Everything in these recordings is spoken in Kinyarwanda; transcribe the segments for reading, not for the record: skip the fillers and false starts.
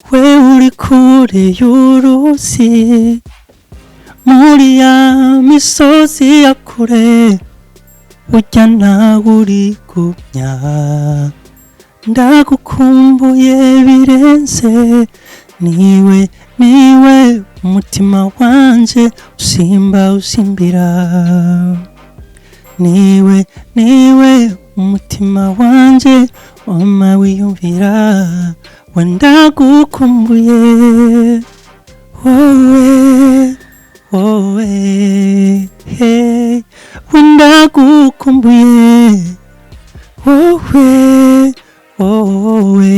we uri kure y'uruzi muri ya misozi ya kure ujya nawe uri gumya ndagukumbuye birenze niwe umutima wanje usimbira niwe umutima wanje wama wiyumvira wenda gukumbuye wowe hey wenda gukumbuye wowe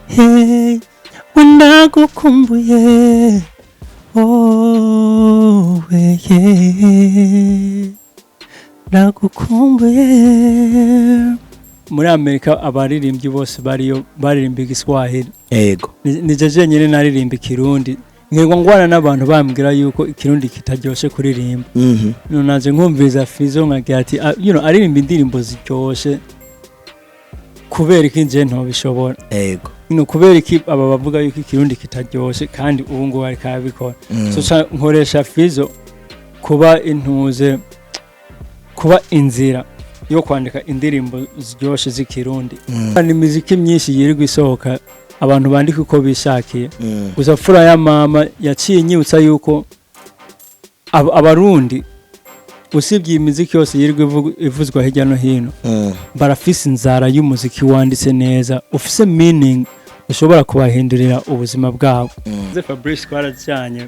hey wenda gukumbuye wowe yeah ndagukumbuye. Muri Amerika abaririmbyi bose baririmba igiswahili. Yego. Nijeje nyene naririmba ikirundi. Ngirwa ngwana n'abantu bambwira yuko ikirundi kitaryoshe kuririmba. Naje nkumviza Fizzo nkagira ati aririmba indirimbo ziryoshe kubera iki nje ntobishobora. Yego. Kubera iki aba bavuga yuko ikirundi kitaryoshe kandi ubu ngo bari kabikora. So nkoresha Fizzo kuba intuze kuba inzira yo kwandika indirimbo ziryoshe z'ikirundi. Kandi imiziki myinshi yirirwa isohoka abantu bandika uko bishakiye. Gusa fura ya mama yaciye nyibutsa yuko abarundi usibye imiziki yose yirirwa ivuzwa hirya no hino barafise inzara y'umuziki wanditse neza ufise meaning ushobora kubahindurira ubuzima bwabo. Fabrice twarajyanye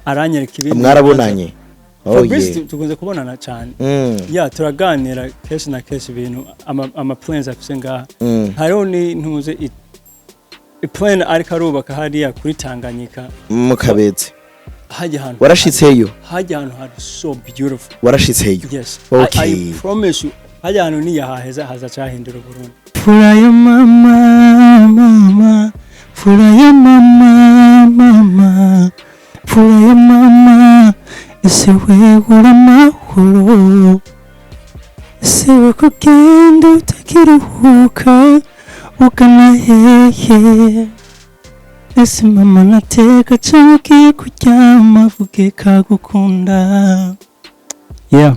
aranyereka ibintu mwarabonanye. Fabrice tukunze kubonana cyane. Turaganira kenshi na kenshi ibintu ama plans afise ngaha. Hariho ni ntuze plan ariko arubaka hariya kuri Tanganyika mu Kabezi. Hajya hano warashitseyo. Hajya hano hari so beautiful. Warashitseyo. Yes. Okay. I promise you hajya hano ni yahaheza haza cyahindura Burundi. Fura ya mama fura ya mama fura ya mama ese wewe uramahoro ese we kugenda utakiruhuka ugana hehe ese mama nateka canke kuryama vuge kagukunda. Yeah.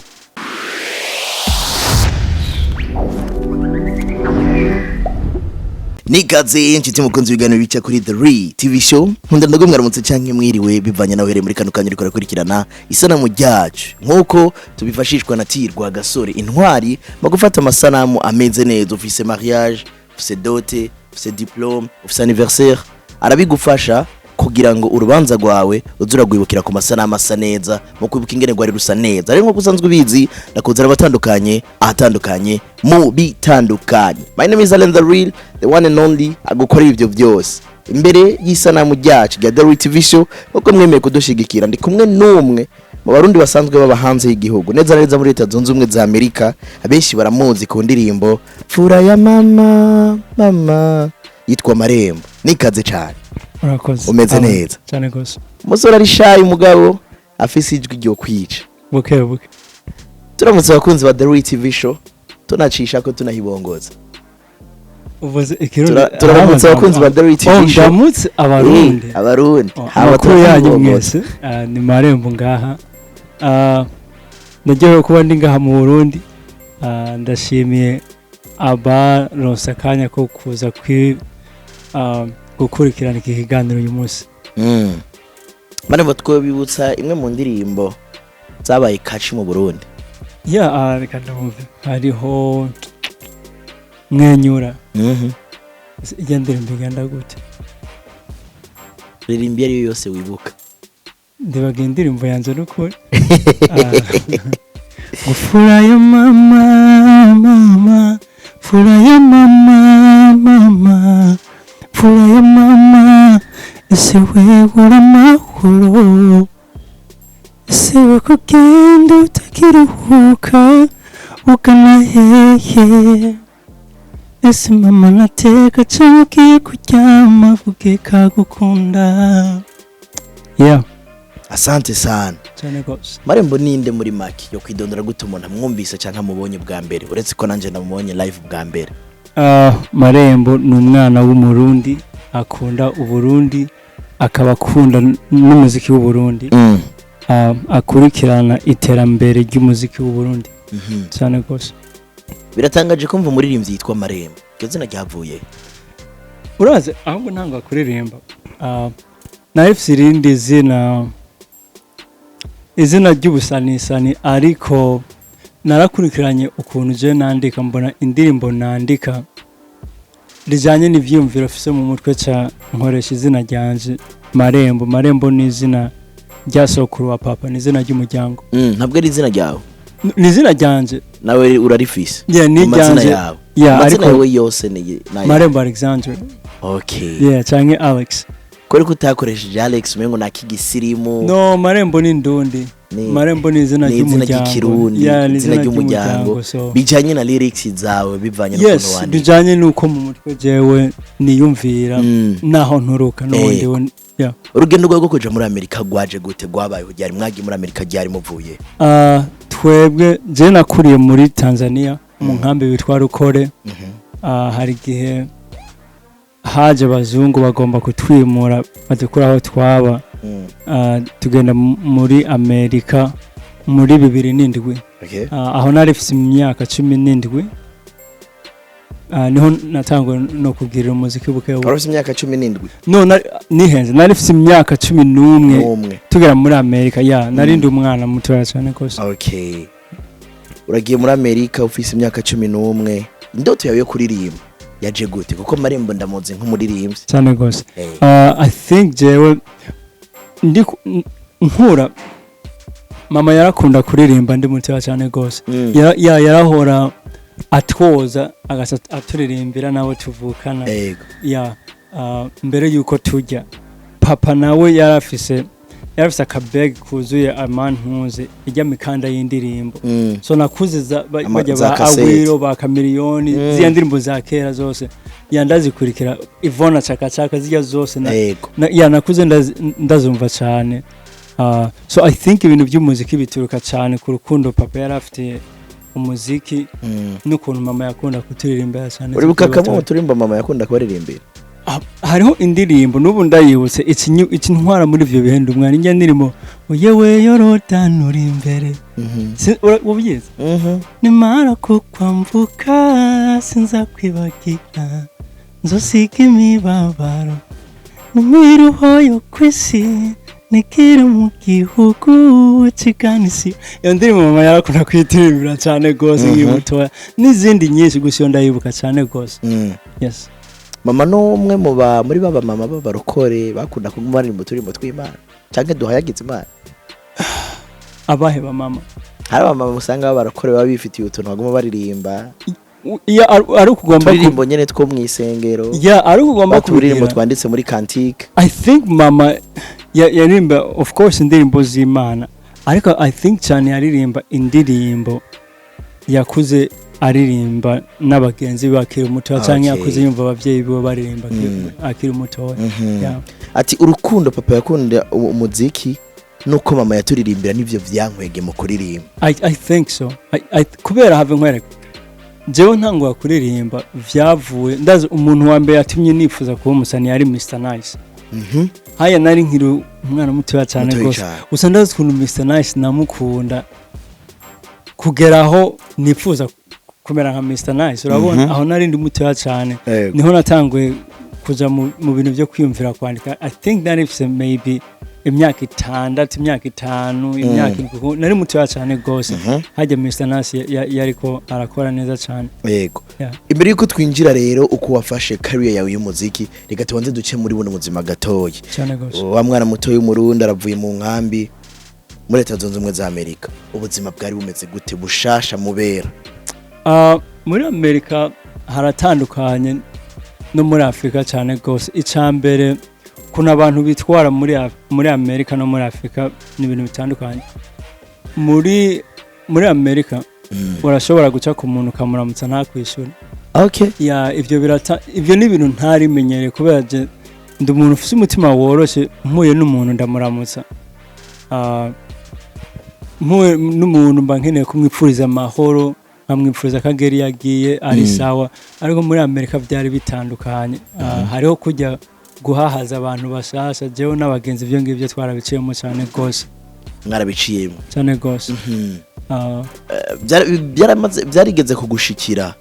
Nikaze inshuti mukunzi w'ibiganiro bica kuri The Real TV show. Nkunda ndago mwaramutse canke mwiriwe bivanye nawe muri kano kanya riko rakurikirana isanamu ryacu nkuko tubifashishwa na Tirwa Gasore intwari mu gufata amasanamu ameze neza. Ufise mariage, ufise dote, ufise diplôme, ufise anniversaire, arabigufasha kugira ngo urubanza rwawe uzuragwibukira ku masanamu asa neza mu kwibuka ingene rwari rusa neza. Ari nko kusanzwe bizi nakuzara abatandukanye ahatandukanye mu bitandukanye. My name is Alan The Real, the one and only agukora ibyo byose imbere y'isanamu ryacu ya The Real TV show. Uko mwemeye kudushigikira ndi kumwe n'umwe mu barundi basanzwe baba hanze y'igihugu neza neza muri Leta Zunze Ubumwe za Amerika. Abenshi baramuzi ku ndirimbo Fura ya mama yitwa Marembo. Nikaze cyane. Urakoze. Umeze neza cyane gose. Umusore ari shy umugabo afise ijwi ryo kwica. Buke. Turamutse abakunzi ba The Real TV show tunacisha ko tunahibongoza. Uvuze ikirundi. Turamutse abakunzi ba The Real TV show. Ndamutse abarundi. Amakuru yanyu mwese ni Marembo ngaha. Nagiye kuba ndi ngaha mu Burundi. Ndashimiye abaronse akanya ko kuza gukurikirana iki kiganiro uyu munsi. Marembo twobibutsa imwe mu ndirimbo zabaye kaci mu Burundi. Reka ndumve hariho mwenyura. Iyo ndirimbo igenda gute? Ririmbi ariyo yose wibuka. Ndibaga indirimbo yanze n'ukuri. Fura ya mama fura ya mama fura ya mama ese wewe uramahoro ese we kugenda utakiruhuka ugana hehe ese mama nateka canke kuryama vuge kagukunda. Yeah. Asante sana. Cyane gose. Marembo ninde muri maki yo kwidondora gute umuntu amwumvise canke amubonye bwa mbere uretse ko nanje namubonye live bwa mbere? Marembo ni umwana w'umurundi akunda Uburundi akaba akunda n'umuziki w'Uburundi akurikirana iterambere ry'umuziki w'Uburundi cyane gose. Biratangaje kumva umuririmbyi yitwa Marembo, iryo zina ryavuye uraze ahubwo ntango akuririmba narifise irindi izina ry'ubusanisani ariko narakurikiranye ukuntu je nandika mbona indirimbo nandika rijanye n'ivyumviro fise mu mutwe ca nkoresha izina ryanje Marembo ni izina rya sokuru wa papa, ni izina ry'umuryango. Ntabwo ari izina ryawe? Ni izina ryanje. Nawe urarifise? Ni ryanje. Ariko yawe yose ni Marembo Alexandre. Okay. Canke Alex. Kuri kutakoresheje Alex umengo nakigisirimu. No, Marembo ni ndundi. Marembo ni izina ry'umuryango. Ni izina ry'umuryango. Bijanye na lyrics zawe bivanye n'ukuntu wandika. Yes, bijanye nuko mu mutwe jewe niyumvira naho nturuka n'ubundi. Urugendo rwo kuja muri Amerika gwaje gute gwabaye ryari mwagi muri Amerika ryari muvuye? Twebwe je nakuriye muri Tanzania mu nkambi bitwa Rukore. Hari gihe haje bazungu bagomba kutwimura badukura aho twaba tugenda muri Amerika muri 2007. Aho narifise imyaka 17 niho natangwe no kugira umuziki bukewe. Warufise imyaka 17? No, nihenze narifise imyaka 11 tugera muri Amerika. Narindi umwana mutoya cyane kose. Okay. Uragiye muri Amerika ufise imyaka 11, indoto yawe yo kuririmba yaje gute? Kuko Marembo ndamuzi nk'umuririmbyi cyane gose. I think jewe nkura mama yarakunda kuririmba ndi mutoya cyane gose. Yarahora atwoza aturirimbira nawe tuvukana. Mbere yuko tujya papa nawe yarafise akabeg kuzuye amantuze ijya mikanda y'indirimbo. So nakuziza bajya ba Awiro ba Kamiliyoni ziya ndirimbo za kera zose yandazikurikira Ivona Chaka zijya zose nakuze ndazumva cyane. So I think ibintu by'umuziki bituruka cyane ku rukundo papa yarafite umuziki n'ukuntu mama yakunda kuturirimbira cyane. Uribuka kamwe turimba mama yakunda kubaririmbira? Hariho indirimbo n'ubu ndayibutse iki ntwara muri ivyo bihenda umwana njya ndirimo yewe Yorodani uri imbere. Ubiyizi? Nimara kukwambuka sinza kwibagira nzosiga imibabaro n'imiruho yo kwisi nikira mu gihugu kiganisi. Iyo ndirimbo mama yarakunda kwitirimbira cyane gose nk'imutoya n'izindi nyinshi gusa yo ndayibuka cyane gose. Yes. Mama no umwe muri baba mama b'abarokore bakunda kumaririmbo turimbo tw'Imana canke duhayagiza Imana? Abahe ba mama? Hari abamama musanga b'abarokore baba bifitiye utuntu baguma baririmba. Ari ukugomba kuririmbo nyene two mwisengero. Ari ukugomba kuririmbo twanditse muri Cantique. I think mama yaririmba of course indirimbo z'Imana, ariko I think cyane yaririmba indirimbo yakuze aririmba n'abagenzi bakiri muto cyangwa yakuze yumva abavyeyi bibo baririmba akiri muto. Ati urukundo papa yakunda umuziki nuko mama yaturirimbira n'ivyo vyankwege mu kuririmba. I think so. Kubera have nkwereka jewe ntango kuririmba vyavuye ndazi umuntu wa mbere yatumye nifuza kuba umusani yari Mr Nice. Haya nari nkiri umwana muto cyane gose. Usa ndazi ukuntu Mr Nice namukunda kugeraho nifuza kumera nka Mr Nice. Urabona aho nari ndi muto cyane niho natangwe kuja mu bintu byo kwiyumvira kwandika. I think that if maybe imyaka 6 imyaka 5 imyaka nari muto cyane gose. Hajya Mr Nice yariko arakora neza cyane. Yego. Imbere yuko twinjira rero uko wafashe career yawe y'umuziki reka tubanze duce muri buno muzima gatoyi. Cyane gose. Wa mwana muto y'Umurundi aravuye mu nkambi muri Leta Zunze Ubumwe za Amerika. Ubuzima bwari bumeze gute bushasha mubera? Muri Amerika haratandukanye no muri Afrika cyane gose. Icambere kuna abantu bitwara muri Amerika no muri Afrika ni ibintu bitandukanye. Muri Amerika urashobora guca ku muntu kamuramutsa nta kwishura. Okay. Ivyo ni ibintu ntari menyereye kubera je ndi umuntu ufite umutima woroshe mpuye n'umuntu ndamuramutsa. Mpuye n'umuntu mba nkeneye kumwipfuriza amahoro nkamwipfuriza kageri yagiye ari sawa. Ariko muri Amerika byari bitandukanye. Hariho kujya guhahaza abantu bashasha jewe n'abagenzi byo ngibyo twarabiciyemo cyane gose mwarabiciyemo cyane gose byarigeze kugushikira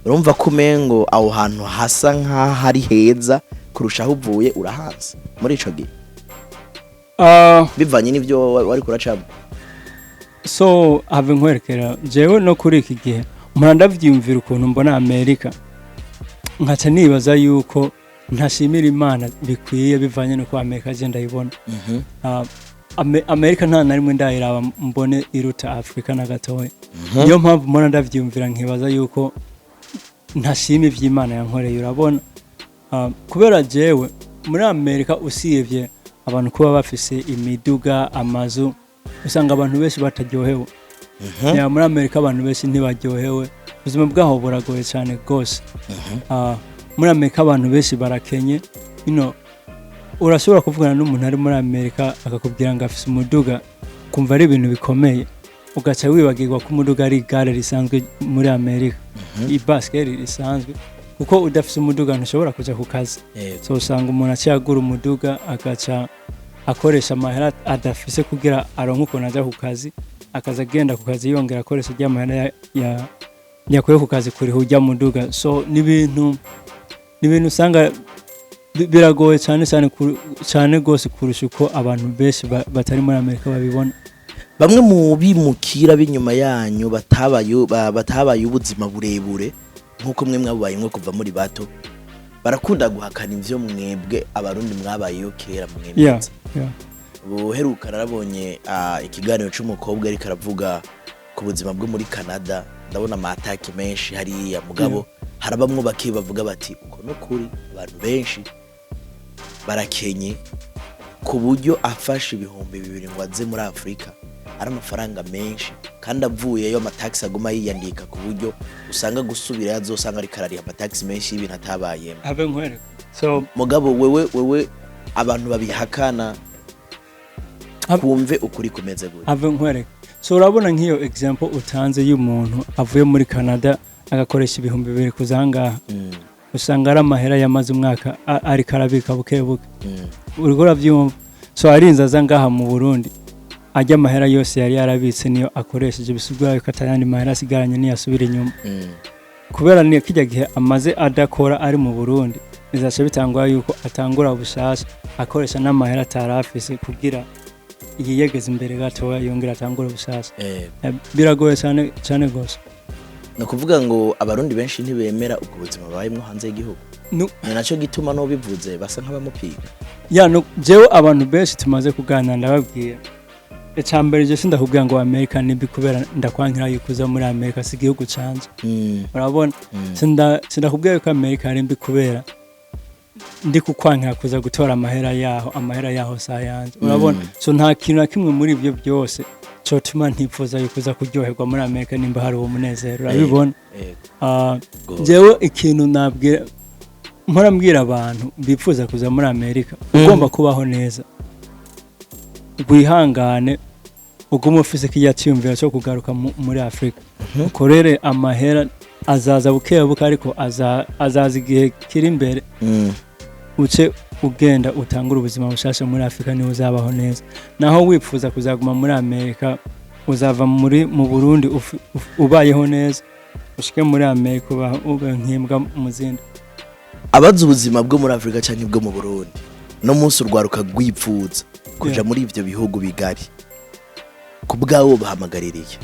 urumva ko umengo aho hantu hasa nka hari heza kurushaho uvuye urahanze muri ico gihe bivanye n'ivyo wari kuracamo so have nkwerekera jewe no kuri iki gihe umuntu ndavyumvira ukuntu mbona Amerika nkaca nibaza yuko ntashimira Imana bikwiye bivanye nuko Amerika agenda yibona Amerika nta na rimwe ndayiraba mbone iruta Afrika na gatoya niyo mpamvu mbona ndavyumvira nkibaza yuko ntashima ivy'Imana yankoreye urabona kubera jewe muri Amerika usivye abantu kuba bafise imiduga amazu usanga abantu benshi bataryohewe ya muri Amerika abantu benshi ntibaryohewe ubuzima bwaho buragoye cyane gose muri Amerika abantu benshi barakenye urashobora kuvugana n'umuntu ari muri Amerika akakubwira ngo afise umuduga kumva ari ibintu bikomeye ugaca wibagirwa ko umuduga ari igare risanzwe muri Amerika ibasikeli risanzwe kuko udafise umuduga ntushobora kuja ku kazi so usanga umuntu aciyagura umuduga agaca akoresha amahera adafise kugira aronke ukuntu aja ku kazi akaza agenda ku kazi yongera akoresha ry'amahera yakuye ku kazi kuri hujya muduga so n'ibintu usanga biragoye cyane gose kurusha uko abantu benshi batari muri Amerika babibona bamwe mu bimukira b'inyuma yanyu batabaye ubuzima burebure nkuko mwe mwabaye mwe kuva muri bato barakunda guhakana ivyo mwebwe abarundi mwabayeyo kera mwebwe buheruka narabonye ikiganiro c'umukobwa ariko aravuga ku buzima bwo muri Canada ndabona amatake menshi hariya mugabo harabamwe bake bavuga bati uko no kuri abantu benshi barakenye ku buryo afashe 2,000 ngo aze muri Afrika ari amafaranga menshi kandi avuyeyo amataxi aguma yiyandika ku buryo usanga gusubira yazosanga ari karari amataxi menshi y'ibintu atabayemo have nkwereka so mugabo wewe abantu babihakana kumve ukuri kumeze gute have nkwereka so urabona nk'iyo example utanze y'umuntu avuye muri Canada agakoresha 2,000 kuzanga usanga ari amahera yamaze umwaka ari karabika bukebuke uriko uravyumva so arinza zangaha mu Burundi ajya amahera yose yari yarabitse niyo akoresheje bisubira yuko atayandi mahera asigaranye niyo asubira inyuma kubera ni kijya gihe amaze adakora ari mu Burundi bizaca bitangwa yuko atangura ubushasha akoresha n'amahera tarafise kugira yiyegeze imbere gato yongera atangura ubushasha biragoye cyane gose no kuvuga ngo abarundi benshi ntibemera ubwo buzima bayimwe hanze y'igihugu ni naco gituma no bivuze basa nk'abamupiga no jewe abantu benshi tumaze kuganira ndababwira ecambere je sindakubwira ngo America nibi kubera ndakwankira yukuza muri America si gihugu canje urabona sindakubwira ko America ari mbi kubera ndi kukwankira kuza gutora amahera yaho sayanje urabona so nta kintu kimwe muri ibyo byose cotuma ntipfuza yukuza kuryoherwa muri America nimba hari uwo munezero urabibona jewe ikintu nabwira mbwira abantu bipfuza kuza muri America ugomba kubaho neza gwihangane uguma ufise kijya cyumvira cyo kugaruka muri Afrika ukorere amahera azaza bukebuka ariko azaza igihe kiri imbere uce ugenda utangura ubuzima bushasha muri Afrika ni uzabaho neza naho wipfuza kuzaguma muri Amerika uzava mu Burundi ubayeho neza ushike muri Amerika uba nkimbwa muzindi abazi ubuzima bwo muri Afrika cyangwa bwo mu Burundi no munsi urwaruka gwipfuza kuja muri ivyo bihugu bigari kubgawo bahamagaririye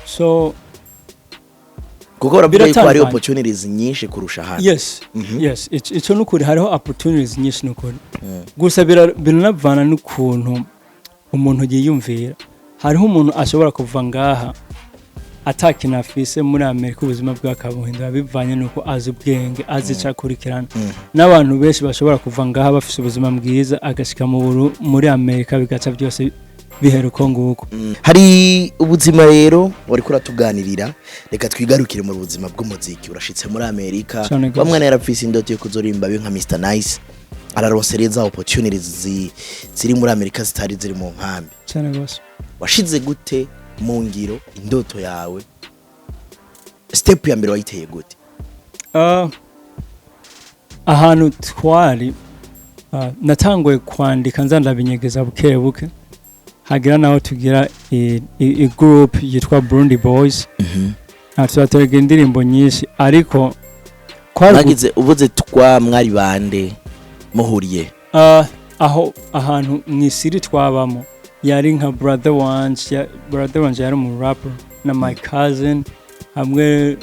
so kuko rabira ko hari opportunities nyinshi kurusha hano yes ico nukuri hariho opportunities nyinshi nukuri gusa biranavana n'ukuntu umuntu yiyumvira hariho umuntu ashobora kuva ngaha atakina afise muri Amerika ubuzima bwakabuhindura bivanye nuko azi ubwenge azica kurikirana n'abantu benshi bashobora kuva ngaha bafise ubuzima bwiza agashika muri Amerika bigaca byose biheruko nguko hari ubuzima rero wari kuratuganirira reka twigarukire mu buzima bw'umuziki urashitse muri Amerika bamwe narafise indoto yo kuzorimba nka Mr Nice araronsereza opportunities ziri muri Amerika zitari ziri mu nkambi cyane gose washize gute mu ngiro indoto yawe step ya mbere wayiteye gute ahantu twari natanguye kwandika nzandabinyegeza buke buke hagira naho tugira i group yitwa Burundi Boys tuzatorega indirimbo nyinshi ariko kwagize ubuze twa mwari bande muhuriye aho ahantu mwisiri twabamo yari nka brother wanje yari mu rapper na my cousin hamwe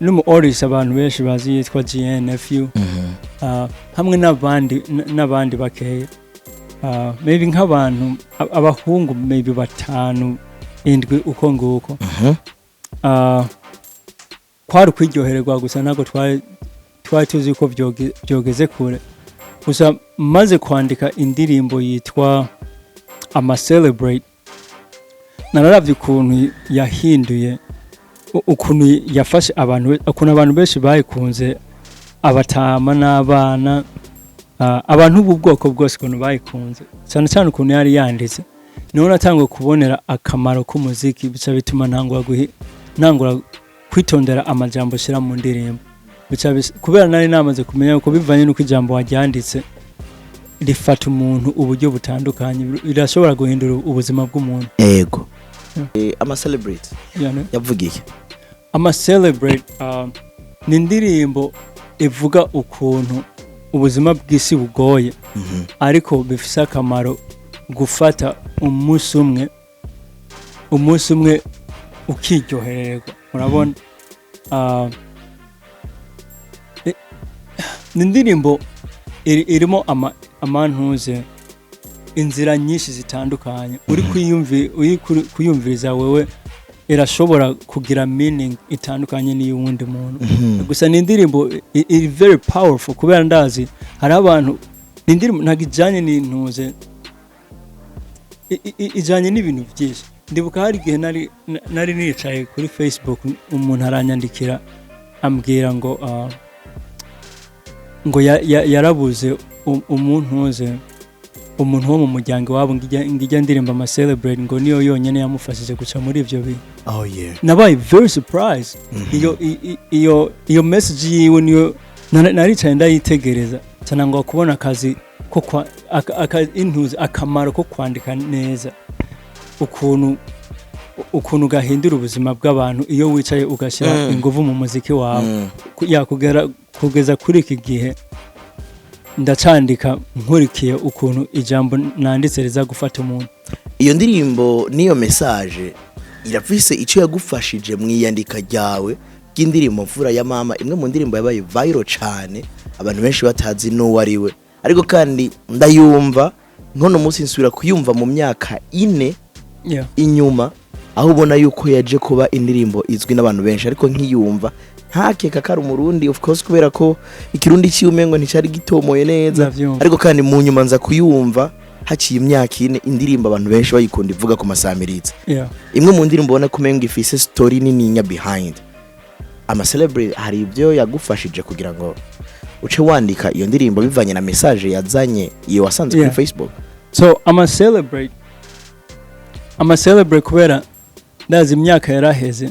numu artist abantu benshi bazi yitwa GNFU hamwe n'abandi bakeye maybe nk'abantu abahungu maybe 5 7 uko nguko kwari kwiryohererwa gusa ntago twari tuzi ko byogeze kure gusa maze kwandika indirimbo yitwa ama Celebrate nararavye ukuntu yahinduye ukuntu yafashe abantu benshi bayikunze abatama n'abana abantu b'ubwoko bwose ukuntu bayikunze cyane cyane ukuntu yari yanditse niho natangwe kubonera akamaro k'umuziki bica bituma ntangura kwitondera amajambo shira mu ndirimbo bica kubera nari namaze kumenya uko bivanye nuko ijambo waryanditse rifata umuntu uburyo butandukanye irashobora guhindura ubuzima bw'umuntu yego ama Celebrate yavugiye ama Celebrate ni indirimbo ivuga ukuntu ubuzima bw'isi bugoye ariko bifise akamaro gufata umunsi umwe ukiryohererwa urabona ni indirimbo irimo amantuze inzira nyinshi zitandukanye uri kuyumviriza wewe irashobora kugira meaning itandukanye n'iyundi muntu gusa ni indirimbo iri very powerful kubera ndazi hari abantu ni indirimbo ntagijanye n'intuze ijanye n'ibintu byinshi ndibuka hari igihe nari nicaye kuri Facebook umuntu aranyandikira ambwira ngo yarabuze umuntu wo mu muryango wabo ngijya ndirimba ama Celebrate ngo niyo yonyene yamufashije guca muri ivyo bintu nabaye very surprised iyo message yiwe niyo naricaye ndayitegereza cyane ngo kubona akazi ko intuze akamaro ko kwandika neza ukuntu gahindura ubuzima bw'abantu iyo wicaye ugashyira ingufu mu muziki wawe kugeza kuri iki gihe ndacandika nkurikiye ukuntu ijambo nanditse riza gufata umuntu iyo ndirimbo niyo message irafise icyo yagufashije mu iyandika ryawe ry'indirimbo mfura ya mama imwe mu ndirimbo yabaye viral cyane abantu benshi batazi n'uwo ari we ariko kandi ndayumva nkono munsi nsubira kuyumva mu myaka 4 inyuma aho ubona yuko yaje kuba indirimbo izwi n'abantu benshi ariko nkiyumva ntakeka kari umurundi of course kubera ko ikirundi cy'umengo nticari gitomoye neza ariko kandi mu nyuma nza kuyumva haciye imyaka 4 indirimbo abantu benshi bayikunda ivuga ku masamiriza imwe mu ndirimbo ubona kumenga ifise story nini nya behind ama Celebrate hari ibyo yagufashije kugira ngo uce wandika iyo ndirimbo bivanye na message yazanye iyo wasanze kuri Facebook so ama Celebrate kubera ndazi imyaka yaraheze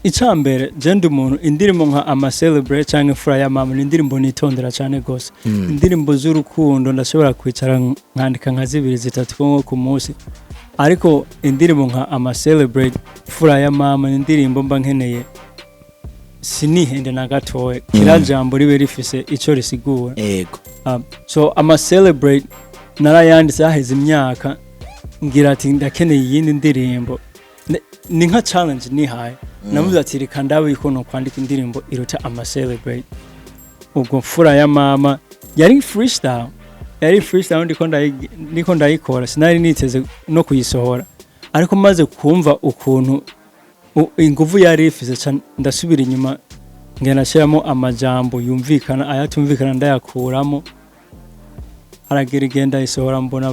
icambere gende umuntu indirimbo nka ama Celebrate cyangwa fura ya mama ni indirimbo nitondera cyane gose indirimbo z'urukundo ndashobora kwicara nkandika nka 2-3 ku munsi ariko indirimbo nka ama Celebrate fura ya mama ni indirimbo mba nkeneye sinihende na gatoye kirajambo ribe rifise ico risigura yego so ama Celebrate narayanditse haheze imyaka ngira ati ndakeneye yindi ndirimbo ni nka challenge nihaye navuze ati reka ndabe ko no kwandika indirimbo iruta ama Celebrate ubwo mfura ya mama yari freestyle ndiko ndayikora sinari niteze no kuyisohora ariko maze kumva ukuntu inguvu yari ifise ndasubira inyuma ngena shyiramo amajambo yumvikana ayatumvikana ndayakuramo aragera igenda isohora mbona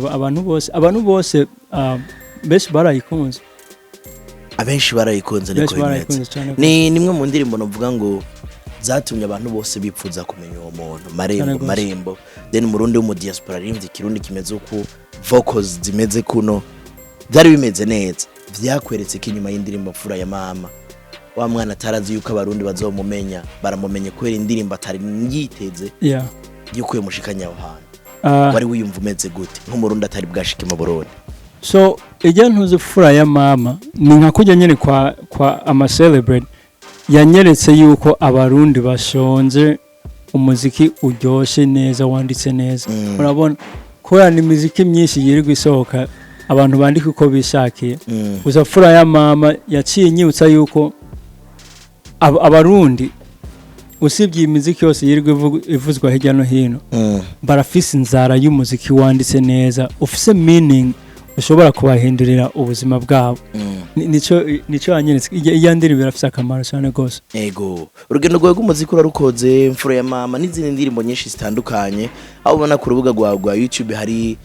abantu bose benshi barayikunze abenshi barayikunze ni nimwe mu ndirimbo novuga ngo zatumye abantu bose bipfuza kumenya uwo muntu marembo then umurundi wo mu diaspora rimwe ikirundi kimeze uko vocals zimeze kuno byari bimeze neza vyakweretse kinyuma y'indirimbo mfura ya mama wa mwana tarazi yuko abarundi bazomumenya baramumenye kwera indirimbo atari yiteze yuko yo mushikanya aho hantu wari wiyumva umeze gute nk'umurundi atari bwashike mu Burundi? So ijya ntuze fura ya mama ni nka kujya nyene kwa ama celebrate yanyeretse yuko abarundi bashonje umuziki uryoshe neza wanditse neza. Urabona ko ni muziki myinshi yirirwa isohoka abantu bandika uko bishakiye. Gusa fura ya mama yaciye nyibutsa yuko abarundi usibye imiziki yose yirirwa ivuzwa hirya no hino barafise inzara y'umuziki wanditse neza ufise meaning ushobora kubahindurira ubuzima bwabo. Nico anyeretse iya ndirimbo irafise akamaro cyane gose. Ego urugendo rwawe rw'umuziki urarukoze mfura ya mama n'izindi ndirimbo nyinshi zitandukanye aho ubona ku rubuga rwa YouTube hari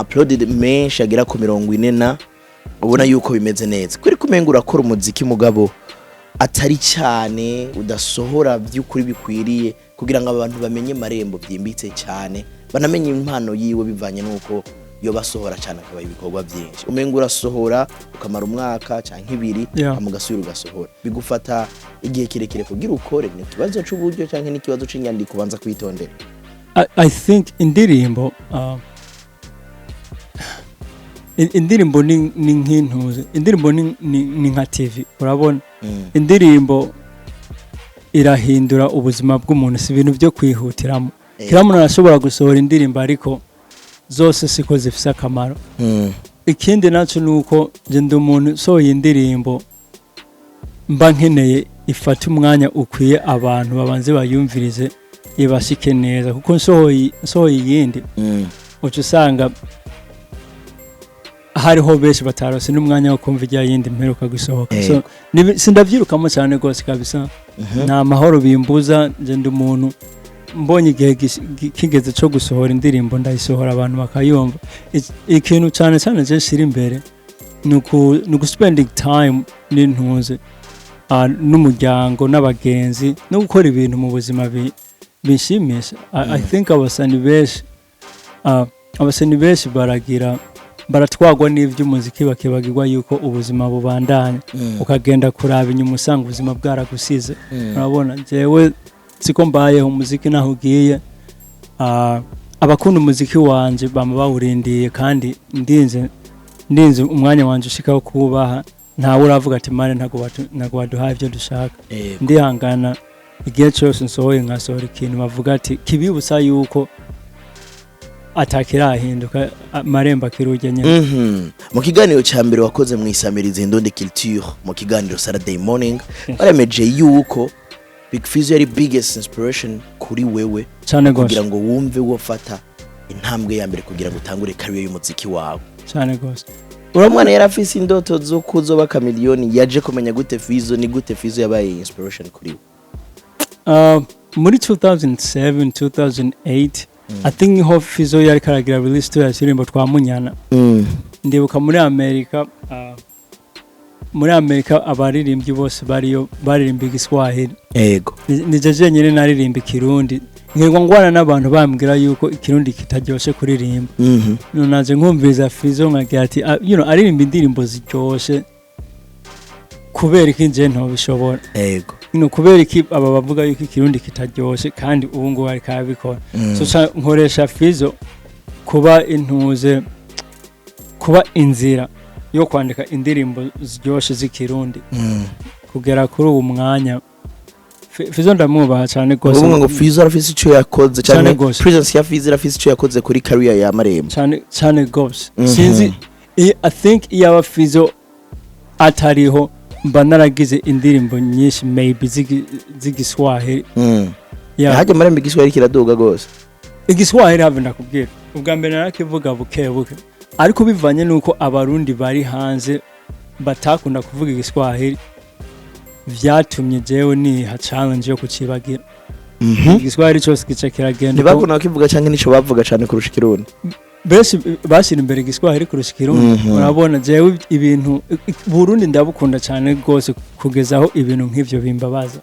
uploaded menshi agera ku 40 ubona yuko bimeze neza. Kuri kumenga urakora umuziki mugabo atari cyane udasohora by'ukuri bikwiriye kugira ngo abantu bamenye marembo byimbitse cyane banamenye impano yiwe bivanye nuko yo basohora cyane akaba ibikorwa byinshi. Umenga urasohora ukamara umwaka cyangwa 2 amugasubira ugasohora bigufata igihe kirekire kugira ukore ni kibazo cy'uburyo cyangwa ni kibazo cy'inyandiko banza kwitondera. I think indirimbo indirimbo ni nk'intuze indirimbo ni nka TV urabona indirimbo irahindura ubuzima bw'umuntu si ibintu byo kwihutiramo. Kiramuntu arashobora gusohora indirimbo ariko zose siko zifise akamaro. Ikindi naco nuko je ndi umuntu sohoye indirimbo mba nkeneye ifata umwanya ukwiye abantu babanze bayumvirize ibashike neza kuko sohoye yindi uco usanga hariho benshi batarose n'umwanya wo kumva ijya yindi mperuka gusohoka. So sindavyirukamo cyane gose kabisa nta mahoro bimbuza je ndi umuntu mbonye igihe kigeze cyo gusohora indirimbo ndayisohora abantu bakayumva. Ikintu cyane cyane je shira imbere nuku spending time n'intuze n'umuryango n'abagenzi no gukora ibintu mu buzima bishimisha. I think abasani benshi baratwagwa n'ivy'umuziki bakibagirwa yuko ubuzima bubandanya ukagenda kuraba inyuma usanga ubuzima bwaragusize. Urabona jewe siko mbayeho umuziki naho ugiye abakunda umuziki wanje bama bawurindiye kandi ndinze umwanya wanje ushikaho kubaha ntawe uravuga ati mare ntago waduhaye ibyo dushaka. Ndihangana igihe cyose nsohoye nkasohora ikintu bavuga ati kibibutsa yuko atakirahinduka marembo kirujye nyine. Mu kiganiro cya mbere wakoze mu isamiriza Indonde Culture mu kiganiro Saturday morning baremeje yuko Big Fizzo yari biggest inspiration kuri wewe kugira ngo wumve wofata intambwe ya mbere kugira ngo utangure career y'umuziki wawe cyane gose. Uramwana yarafise indoto zo kuzoba kamiliyoni yaje kumenya gute Fizzo ni gute Fizzo yabaye inspiration kuri we? Muri 2007 2008 I think ho Fizzo yari karagira release to yasirimbo twamunyana. Ndibuka muri Amerika abaririmbyi bose baririmba igiswahili. Ego nijeje nyene naririmba ikirundi ngirwa ngwana n'abantu bambwira yuko ikirundi kitaryoshe kuririmba. Naje nkumviza Fizzo nkagira ati aririmba indirimbo ziryoshe kubera iki nje ntobishobora. Ego kubera iki aba bavuga yuko ikirundi kitaryoshe kandi ubu ngo bari kabikora. So nkoresha Fizzo kuba inzira yo kwandika indirimbo ziryoshe z'ikirundi kugera kuri uwo mwanya. Fizzo ndamwubaha cyane gose. Ubwo ngo Fizzo arafise icyo yakoze cyane presence ya Fizzo arafise icyo yakoze kuri career ya Marembo cyane gose. Sinzi I think yaba Fizzo atariho mba naragize indirimbo nyinshi maybe z'igiswahili. Haje Marembo igiswahili kiradoga gose. Igiswahili have ndakubwira ubwa mbere narakivuga buke ariko bivanye nuko abarundi bari hanze batakunda kuvuga igiswahili vyatumye jewe ni ha challenge yo kucibagira. Igiswahili cyose gice kiragenda ntibakunda kivuga cyangwa nico bavuga cyane kurusha ikirundi. Bese bashira imbere igiswahili kurusha ikirundi. Urabona jewe ibintu Burundi ndabukunda cyane gose kugezaho ibintu nk'ivyo bimbabaza.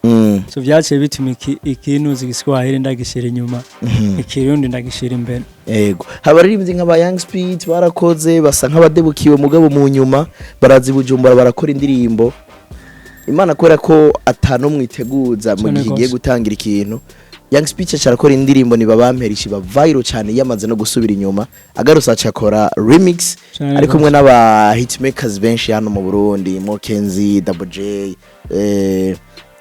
So vyaciye bituma ikintu z'igiswahili ndagishira inyuma ikirundi ndagishira imbere. Ego habaririmbyi nk'aba Young Speed barakoze basa nk'abadebukiwe mugabo mu nyuma barazi Bujumbura barakora indirimbo. Imana kwera ko atano mwiteguza mu gihe giye gutangira ikintu Young Speech acarakora indirimbo ni babamperisha ba viral cyane yamaze no gusubira inyuma agarusa acakora remix ari kumwe n'aba hitmakers benshi hano mu Burundi Mokenzi Double J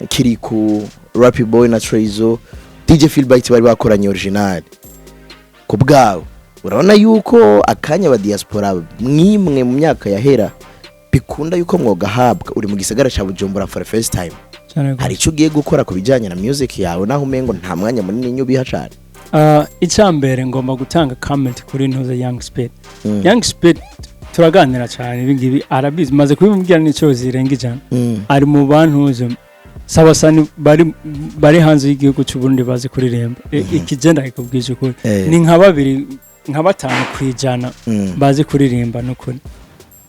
Kiriku Rappy Boy na Trezo DJ Feelbite bari bakoranye original kubgaho urabona yuko akanya ba diaspora mwimwe mu myaka yahera bikunda yuko mwogahabwa uri mu gisagara ca Bujumbura for the first time hari icyo ugiye gukora ku bijyanye na music yawe naho umengo nta mwanya munini nyubiha cyane icyambere ngomba gutanga comment kuri ntuza Young Speed Young Speed turaganira cyane ibingibi arabizi maze kubimubwira n'icyo zirenga ijana ari mu bantuze sabasani bari hanze y'igihugu cy'u Burundi bazi kuririmba ikigenda ikubwije ko ni nka babiri nka batanu kwijana bazi kuririmba n'ukuri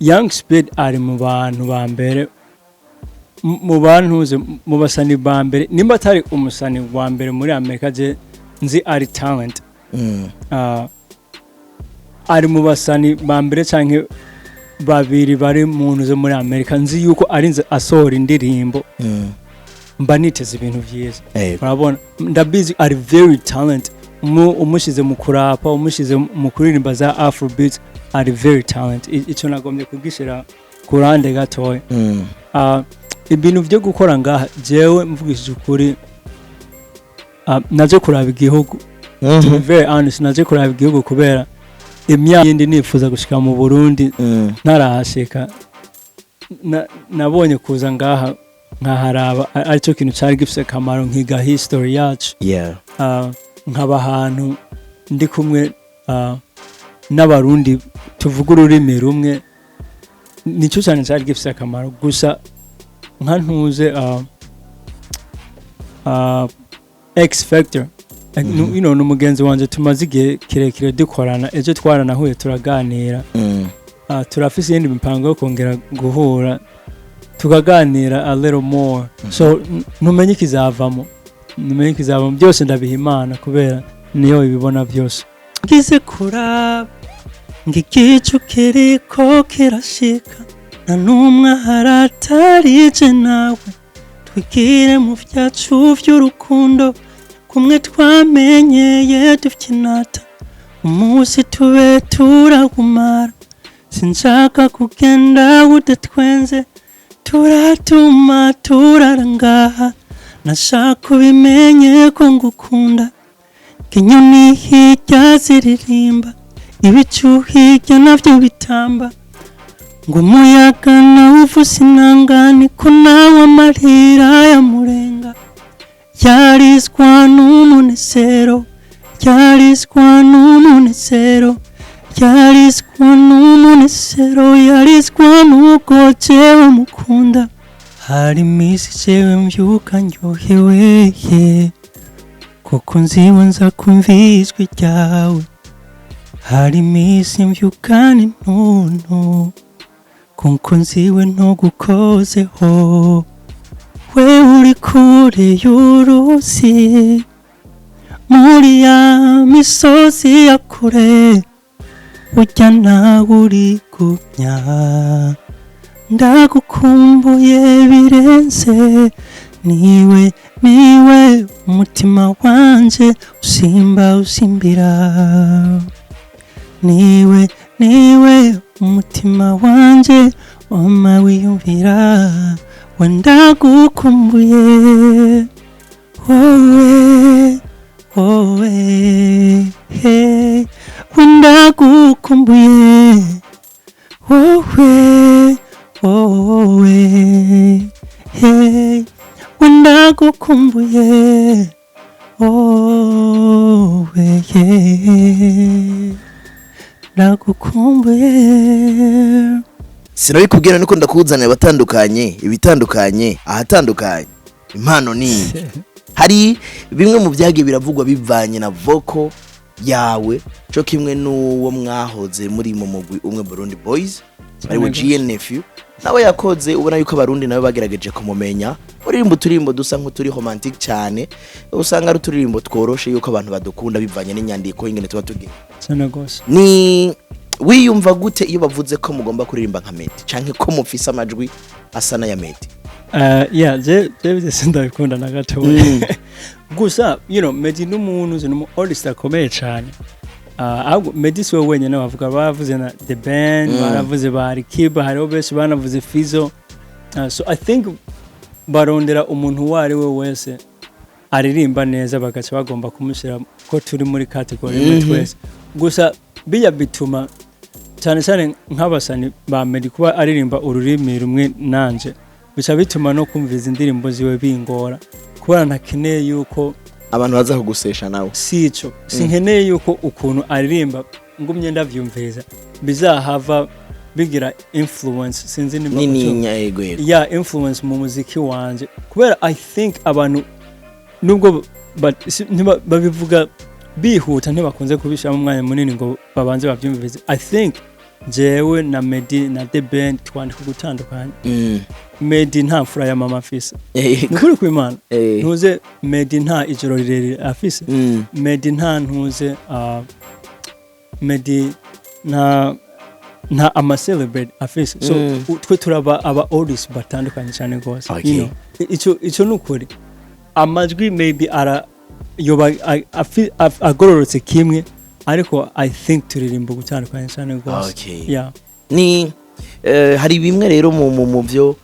Young Speed ari mu bantu ba mbere mu bantuze mu basani ba mbere nimba atari umusani wa mbere muri Amerika je nzi ari talent ari mu basani ba mbere canke babiri bari mu ntuze muri Amerika nzi yuko ari nzi asohora indirimbo mba niteze ibintu vyiza urabona ndabizi ari very talent umushize mu kurapa umushize mu kuririmba za Afrobeat ari very talent ico nagombye kugishira kurande gatoya ibintu byo gukora ngaha jewe mvugishije ukuri naje kuraba igihugu to be very honest naje kuraba igihugu kubera imyaka yindi nifuza gushika mu Burundi ntarahashika nabonye kuza ngaha nkaharaba aricyo kintu cyari gifise kamaro nkiga history yacu nkaba ahantu ndi kumwe n'abarundi tuvuga ururimi rumwe nicyo cyane cyari gifise akamaro gusa nka ntuze X Factor n'umugenzi wanje tumaze igihe kirekire dukorana ejo twaranahuye turaganira turafise iyindi mipango yo kongera guhura tukaganira a little more so numenye ikizavamo byose ndabiha Imana kubera niyo ibibona byose ngize kuraba ngigicu kiriko kirashika na numwe haratarije nawe twigire mu vyacu vy'urukundo kumwe twamenyeye dufyinata umunsi tube turagumara sinshaka kugenda udatwenze turatuma turarangaha nashaka ubimenye ko ngukunda kinyoni hirya ziririmba ibicu hirya navyo bitamba ngo umuyaga nawe uvuse inanga niko nawe amarira yamurenga yarizwa n'umunezero yarizwa n'uko jewe mukunda hari iminsi jewe mvyuka ndyohewe kuko nziwe nza kumva ijwi ryawe hari iminsi mvyuka n'intuntu kuko nziwe ntugukozeho we uri kure y'uruzi muri ya misozi ya kure burya nawe uri gumya ndagukumbuye birenze niwe umutima wanje usimbira niwe umutima wanje wama wiyumvira wenda gukumbuye wowe wenda gukumbuye wowe wenda gukumbuye wowe ndagukumbuye sinabikubwira nuko ndakuzanira abatandukanye ibitandukanye ahatandukanye impano ni hari bimwe mu byagiye biravugwa bivanye na vocal yawe cyo kimwe n'uwo mwahoze muri mu mugwi umwe Burundi Boys ari GNF nawe yakoze ubona yuko abarundi nawe bagerageje kumumenya uririmbo turimbo dusa nk'uturi romantic cyane usanga ari turirimbo tworoshe yuko abantu badukunda bivanye n'inyandiko ingene tuba tugiye cyane gose ni wiyumva gute iyo bavuze ko mugomba kuririmba nka Meddy canke ko mufise amajwi asa na ya Meddy Yeah, je sindabikunda na gato. Gusa Meddy n'umuntu uzi artist akomeye cyane. Ahubwo Meddy siwe wenyine bavuga bavuze na The Band, baravuze ba Kiba, hariho benshi banavuze Fizzo. So I think barondera umuntu wari we wese aririmba neza bagaca bagomba kumushyira ko turi muri category twese. Gusa bijya bituma cyane cyane nk'abasani ba Meddy kuba aririmba ururimi rumwe nanje bica bituma no kumviza indirimbo ziwe bingora kubera ntakeneye yuko abantu baza kugusesha nawe sico sinkeneye yuko ukuntu aririmba ngumye ndavyumviriza bizahava bigira influence sinzi ninya yego influence mu muziki wanje kubera I think abantu nubwo babivuga bihuta ntibakunze kubishira mu mwanya munini ngo babanze bavyumvirize. I think jewe na Meddy na The Band twandika gutandukanye. Meddy nta mfura ya mama afise. Nukuri kw'Imana. Ntuze Meddy nta ijoro rirerire afise. Meddy nta ntuze Meddy nta ama celebrate afise. So twe turaba aba artists batandukanye cyane gose. Ico nukuri. Amajwi maybe ara yoba agororotse kimwe ariko I think turirimbo gutandukanye cyane gose. Yeah. Ni hari bimwe rero mu byo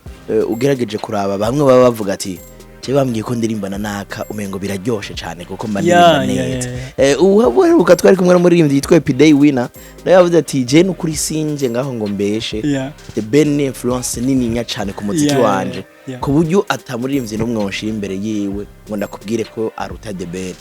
ugerageje kuraba bamwe baba bavuga ati je bambwiye ko ndirimbana naka umengo biraryoshe cyane kuko mbandirimba neza. Uhabuka twari kumwe muri rimwe yitwa Day Winner nayo yavuze ati je n'ukuri sinje ngaho ngo mbeshe. The Band influence nini nya cyane ku muziki wanje ku buryo atamuririmbye n'umwonshi imbere yiwe ngo ndakubwire ko aruta The Band.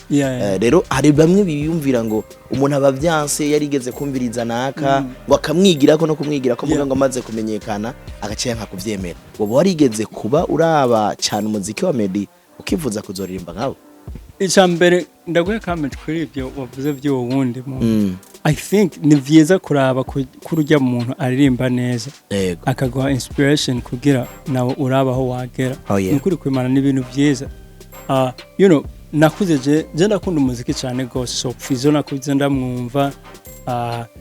Rero hari bamwe biyumvira ngo umuntu abavyanse yarigeze kumviriza naka ngo akamwigira ko no kumwigira ko muga ngo amaze kumenyekana agaciye nka kuvyemera. Wowe warigeze kuba uraba cyane umuziki wa Meddy ukivuza kuzoririmba ngaho? Icambere ndaguye comment kuri ibyo wavuze byo wundi mu I think ni vyiza kuraba kurujya umuntu aririmba neza akaguha inspiration kugira nawe urabaho wagera. Nukuri kw'Imana ni ibintu vyiza. Nakuze je ndakunda umuziki cyane gose, so Fizzo nakuze ndamwumva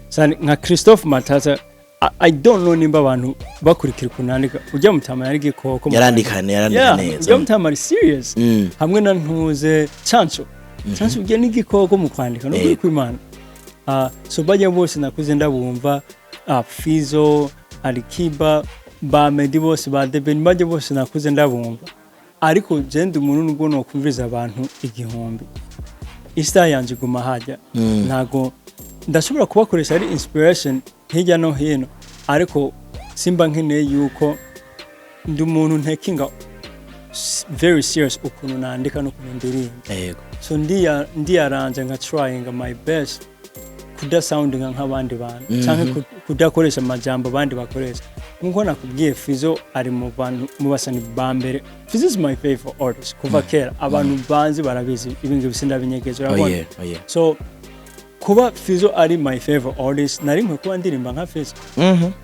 cyane nka Christophe Matata. I don't know nimba abantu bakurikira kunandika ujya mutama yari gikoko yarandika neza ujya mutama ari serious hamwe na ntuze Chancho ujya n'igikoko mu kwandika no kuri kw'Imana. So bajya bose nakuze ndabumva Fizzo, Kiba, ba Meddy bose ba The Band bajya bose nakuze ndabumva ariko jende umuntu nubwo no kumviriza abantu igihumbi Insta yanje guma hajya ntago ndashobora kubakoresha ari inspiration hirya no hino ariko simba nkeneye yuko ndi umuntu ntakinga very serious ukuntu nandika no kundirimba. So ndiyaranje nka trying my best kuda sounding nk'abandi bantu cyangwa kudakoresha amajambo abandi bakoresha. Nkuko nakubwiye Fizzo ari mu bantu mu basani bambere. Fizzo is my favorite artist kuva kera abantu banzi barabizi ibintu bisinda binyegeje urabona. So kuba Fizzo ari my favorite artist nari nkwe kuba ndirimba nka Fizzo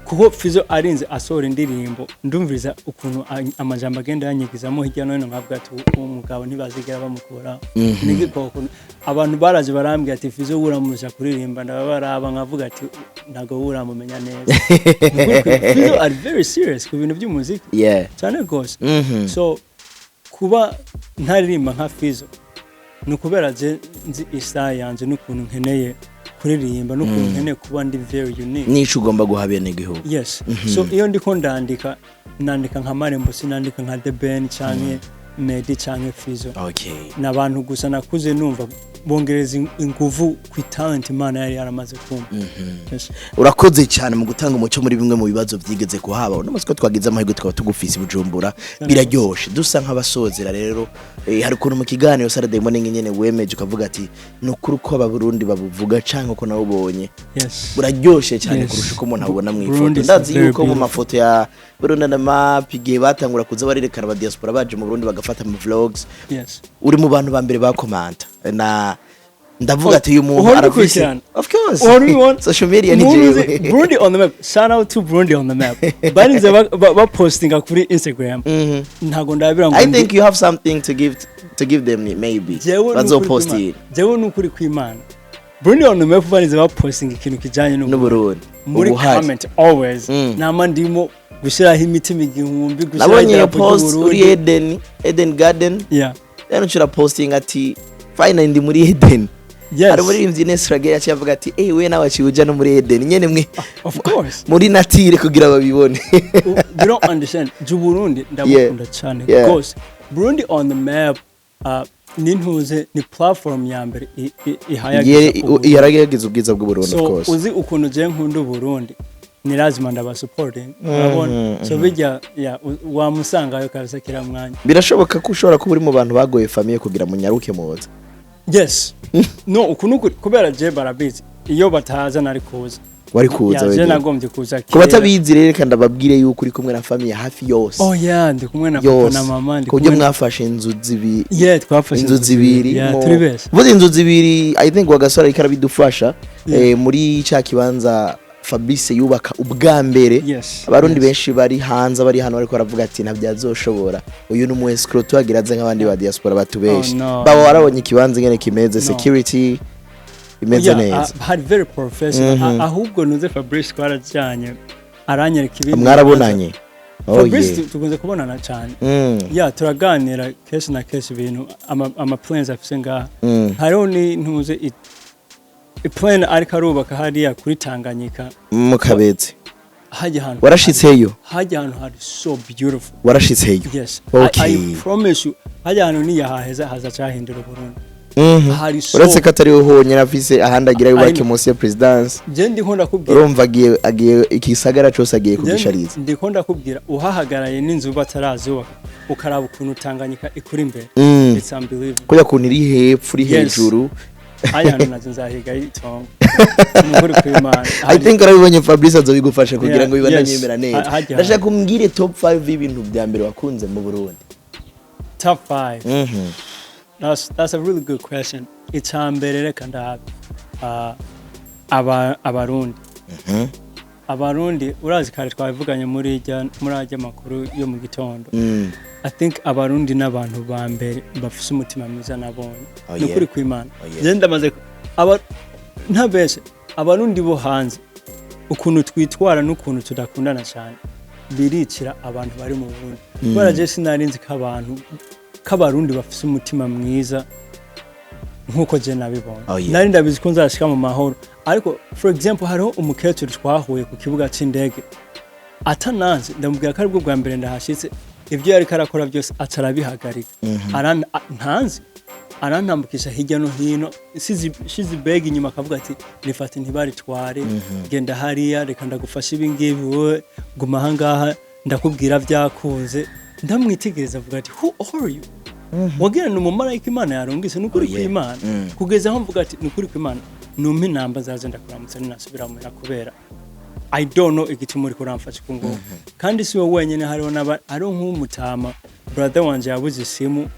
kuko Fizzo arinze asora indirimbo ndumviriza ukuntu amajambo agenda yanyigizamo hirya no hino nkavuga ati umugabo ntibazigera bamukora n'igikoko. Abantu baraje barambye ati Fizzo uramuja kuririmba ndabaraba nkavuga ati ntago uramumenya neza. Fizzo are very serious ku bintu by'umuziki cyane gose. So kuba ntaririmba nka Fizzo nukubera je nzi Insta yanje n'ukuntu nkeneye kuririmba n'ukuntu nkeneye kuba ndi very unique nico ugomba guhabene igihugu. So iyo ndiko nandika nka Marembo sinandika nka The Band canke Meddy canke Fizzo. N'abantu gusa nakuze numva bongereza inguvu ku talent Imana yari yaramaze kumva. Urakoze cyane mu gutanga umuco muri bimwe mu bibazo byigeze kuhaba n'amasiko twagize amahirwe twaba tugufise Bujumbura biraryoshe dusa nk'abasozera. Rero hari ukuntu mu kiganiro Saturday morning nyene wemeje ukavuga ati nukuri ko abarundi babuvuga canke ko nawe ubonye buraryoshe cyane kurusha uko umuntu abona mu ifoto. Ndazi yuko mu mafoto ya Burundi na mapige batangura kuza barerekana ba diaspora baje mu Burundi bagafata mu vlogs. Uri mu bantu ba mbere ba comment na ndavuga ati uyu muntu arafise of course social media ni jewe Burundi on the map. Shout out to Burundi on the map. Barinze ba postinga kuri Instagram ntago ndabira ngo I think you have something to give them maybe bazo posting jewe n'ukuri kw'Imana. Burundi on the map barinze ba postinga ikintu kijanye no Burundi muri comment always nama ndimo gushiraho imitima igihumbi nabonye iyo post uri Eden Garden rero nshira posting ati fine ndi muri Eden ari muri imvye Nesrage yacivuga ati we nawe ciuja no muri Eden nyene mwe of course muri natire kugira babibone you don't understand Burundi ndabukunda cyane because Burundi on the map nintuze ni platform ya mbere iharagize ubwiza bw'u Burundi of course so uzi ukuntu je nkunda Burundi ni lazima ndaba supporting urabona so bijya wamusangayo kabisa kira mwanya birashoboka ko ushobora kuba uri mu bantu bagoye famille kugira munyaruke muza yes no ukuntu kubera je barabizi iyo bataza nari kuza wari kuza wewe je nagombye kuza kuba tabizire rero kandi ababwire yuko uri kumwe na famille hafi yose ndi kumwe na papa na mama ndi kumwe mwafashe inzu zibiri twafashe inzu zibiri vuze inzu zibiri I think wagasora ikarabidufasha muri cya kibanza Fabrice yubaka ubwa mbere abarundi benshi bari hanze bari hano ariko baravuga ati ntabyazoshobora uyu ni umwescro twagiraze nk'abandi ba diaspora batubeshi babo warabonye ikibanza ngene kimeze security imeze neza had very professional ahubwo nuze Fabrice twarajyanye aranyereka ibintu mwarabonanye Fabrice tukunze kubonana cyane turaganira case na case ibintu ama plans afise ngaha hariho ni ntuze plan ariko arubaka hariya kuri Tanganyika mu Kabezi hajya hano warashitseyo hajya hano hari so beautiful warashitseyo yes okay. I promise you hajya hano ni yahaheza haza cyahindura Burundi uretse ko atari uhonye afise ahandagira yubake munsi ya presidence je ndikunda kubwira urumva agiye ikisagara cyose agiye kubishariza ndikunda kubwira uhahagaraye n'inzu batarazuba ukaraba ukuntu Tanganyika ikuri imbere it's unbelievable kuya kuntu iri hepfo uri hejuru ayana nazinzahiga itongo n'ukuri kw'Imana I think arabibonye Fabrice azobigufasha kugira ngo bibandanye yemera neza ndashaka kumbwire top 5 y'ibintu bya mbere wakunze mu Burundi top 5 that's a really good question itambere reka ndabe abarundi abarundi urazi kare twavuganye muri ajya makuru yo mu gitondo I think abarundi n'abantu ba mbere bafise umutima mwiza nabonye n'ukuri kw'Imana je ndamaze ntabeshe abarundi bo hanze ukuntu twitwara n'ukuntu tudakundana cyane biricira abantu bari mu Burundi kubera je sinarinzi k'abarundi bafise umutima mwiza nkuko je nabibonye nari ndabizi ko nzashika mu mahoro ariko for example hariho umukecuru twahuye ku kibuga c'indege atananze ndamubwira ko aribwo bwa mbere ndahashitse ibyo yari karakora byose atarabihagarika ntanzi arantambukisha hirya no hino shizi bag inyuma akavuga ati nifate ntibaritware genda hariya reka ndagufasha ibi ngibi wowe guma hangaha ndakubwira byakunze ndamwitegereza avuga ati who are you wagira ni umumarayika Imana yarungise n'ukuri kw'Imana kugeza aho mvuga ati n'ukuri kw'Imana numpe namba zaje ndakuramutsa ninasubira mu kubera I don't know igituma uri kuramfasha kungo kandi siwe wenyene hariho nk'umutama brother wanje yabuze simu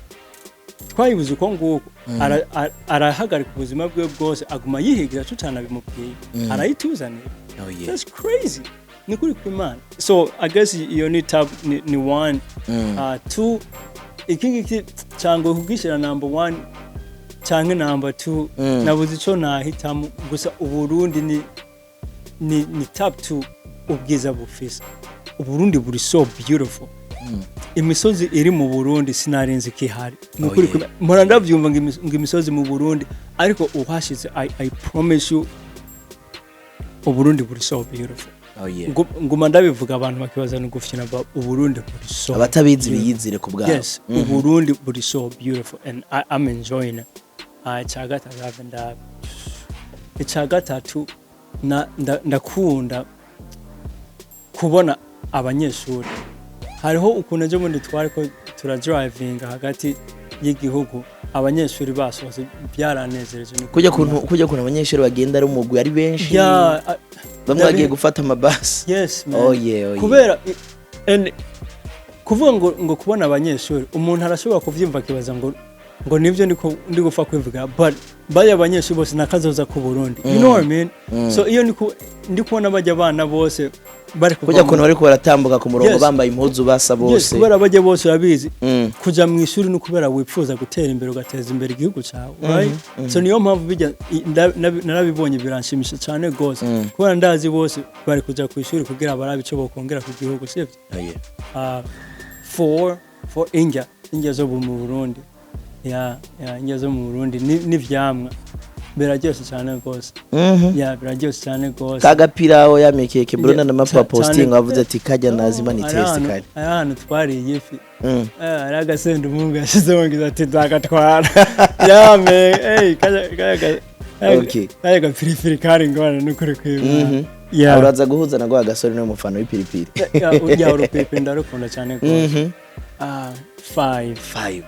twayibuze uko nguko arahagarika ubuzima bwe bwose aguma yihigira tutana bimubwiye arayituzanira that's crazy ni kuri kw'Imana so I guess iyo ni tab ni 1 2 ikingiki cyangwa kugishira number 1 cyangwa number 2 nabuze ico nahitamo gusa Uburundi ni top 2 ubwiza bufise Uburundi buri so beautiful imisozi iri mu Burundi sinarenze kihari nukuri mpora ndavyumva ngo imisozi mu Burundi ariko uhashize I promise you Uburundi buri so beautiful nguma ndabivuga abantu bakibaza no gufyina Uburundi buri so abatabizi biyizire ku bwabo yes Uburundi buri so beautiful and I'm enjoying it icyagatatu ndakunda kubona abanyeshuri hariho ukuntu ejo bundi twari ko turadrivinga hagati y'igihugu abanyeshuri basohotse byaranezereje kujya kuntu abanyeshuri bagenda ari umugwi ari benshi bamwe bagiye gufata amabasi yes man kubera kuvuga ngo kubona abanyeshuri umuntu arashobora kuvyimva kibaza ngo nivyo ndi gufa kwivuga but baya abanyeshuri bose nakazoza ku Burundi you know what I mean so iyo ndi kubona bajya abana bose bari kujya kuntu bari baratambuka ku murongo bambaye impuzu basa bose kubera bajya bose babizi kuja mu ishuri no kubera wipfuza gutera imbere ugateza imbere igihugu cyawe right so niyo mpamvu bijya narabibonye biranshimisha cyane gose kubera ndazi bose bari kuja ku ishuri kugira barabe ico bokongera ku gihugu sivyo for India zo mu Burundi India zo mu Burundi n'ivyamwa biraryoshe cyane gose biraryoshe cyane gose kagapirawo yamekeke Bruno na mapa posting wavuze ati kajya nazima ni test kare ahantu twariye ifi ari agasenda umungu yashizeho ngize ati ndagatwara okay kaya gapiripiri kari ngwana n'ukuri kwima uraza guhuza na gwa gasore no mufano w'ipiripiri urupiripiri ndarukunda cyane gose 5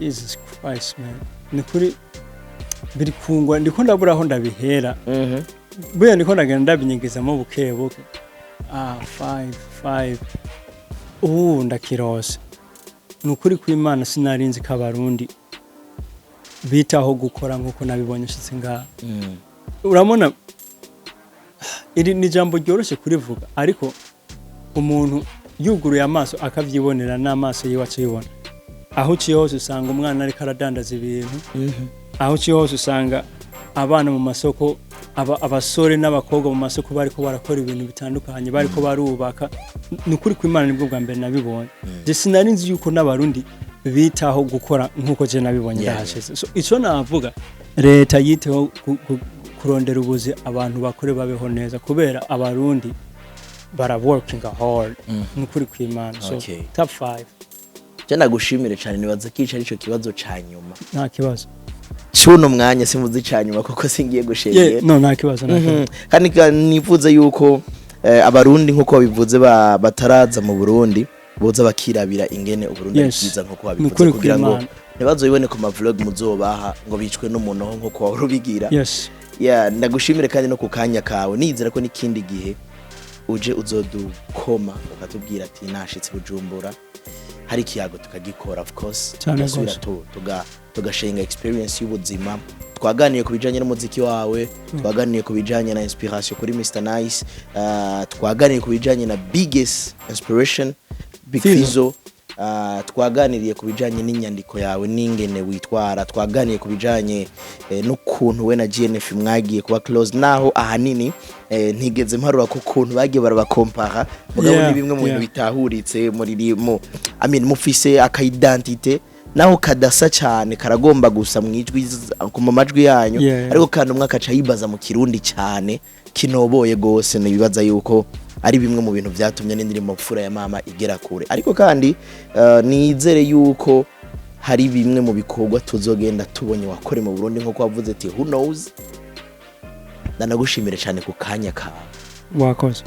Jesus Christ man ni kuri biri kungwa ndiko ndabura aho ndabihera buya ndiko ndagenda ndabinyigizamo bukebuke 5 ndakirose nukuri kw'Imana sinarinzi ko abarundi bitaho gukora nkuko nabibonye shitse ngaha uramona iri ni jambo ryoroshe kurivuga ariko umuntu yuguruye amaso akavyibonera n'amaso yiwacu yibona aho uciye hose usanga umwana ariko aradandaza ibintu aho uciye hose usanga abana mu masoko abasore n'abakobwa mu masoko bariko barakora ibintu bitandukanye bariko barubaka nukuri kw'Imana nibwo bwa mbere nabibonye je sinarinzi yuko n'abarundi bitaho gukora nkuko je nabibonye ndahasheze so ico navuga leta yiteho kurondera ubuzi abantu bakore babeho neza kubera abarundi bara working hard nukuri kw'Imana so top 5 cyana gushimire cyane nibaza kica arico kibazo ca nyuma nta kibazo cuno mwanya simuzi ca nyuma kuko singiye gushengera no nta kibazo kandi nifuza yuko abarundi nkuko babivuze bataraza mu Burundi boza bakirabira ingene Uburundi biza nkuko babivuze kugira ngo nibazo bibone ku ma vlog muzobaha ngo bicwe n'umuntu nkuko warubigira ndagushimire kandi no kukanya kawe nizera ko nikindi gihe uje uzodukoma ukatubwira ati nashitse Bujumbura hari kiyago tukagikora of course tugasubira tugashenga experience y'ubuzima twaganiye ku bijanye n'umuziki wawe twaganiye ku bijanye na inspiration kuri Mr Nice twaganiye ku bijanye na biggest inspiration Big Fizzo twaganiriye ku bijanye n'inyandiko yawe n'ingene witwara twaganiye ku bijanye n'ukuntu we na GNF mwagiye kuba close naho ahanini ntigeze mparura ko kuntu bagiye barabakompara mugabo ni bimwe mu bintu bitahuritse muri rimo mufise akaidentité naho kadasa cyane karagomba gusa mwijwi ku majwi yanyu ariko kandi umwe akaca yibaza mu kirundi cyane kinoboye gose nibibaza yuko ari bimwe mu bintu byatumye n'indirimbo mfura ya mama igera kure ariko kandi nizere yuko hari bimwe mu bikorwa tuzogenda tubonye wakore mu Burundi nko kwavuze ati who knows ndanagushimire cyane ku kanya kawe wakoze